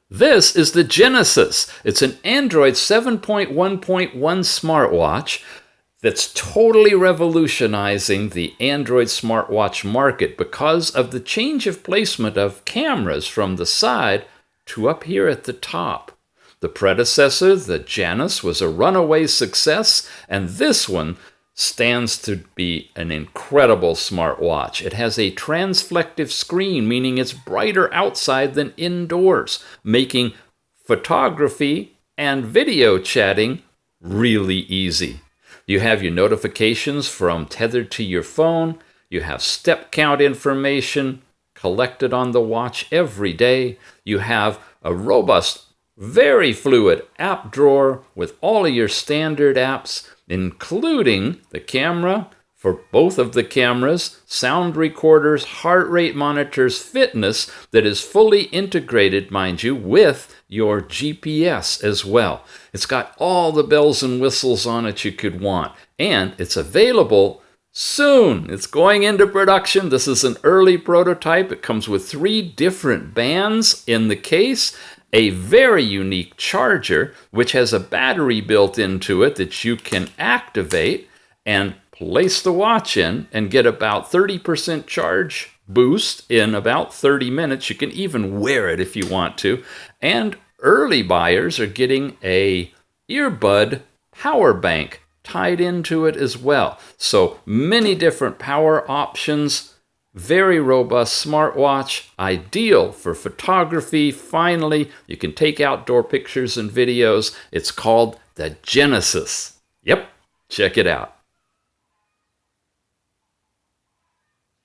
This is the Genesis. It's an Android 7.1.1 smartwatch that's totally revolutionizing the Android smartwatch market because of the change of placement of cameras from the side to up here at the top. The predecessor, the Janus, was a runaway success, and this one stands to be an incredible smartwatch. It has a transflective screen, meaning it's brighter outside than indoors, making photography and video chatting really easy. You have your notifications from tethered to your phone. You have step count information collected on the watch every day. You have a robust, very fluid app drawer with all of your standard apps, including the camera for both of the cameras, sound recorders, heart rate monitors, fitness that is fully integrated, mind you, with your GPS as well. It's got all the bells and whistles on it you could want, and it's available soon. It's going into production. This is an early prototype. It comes with 3 different bands in the case, a very unique charger, which has a battery built into it that you can activate and place the watch in and get about 30% charge boost in about 30 minutes. You can even wear it if you want to. And early buyers are getting a earbud power bank tied into it as well. So many different power options. Very robust smartwatch, ideal for photography. Finally, you can take outdoor pictures and videos. It's called the Genesis. Yep, check it out.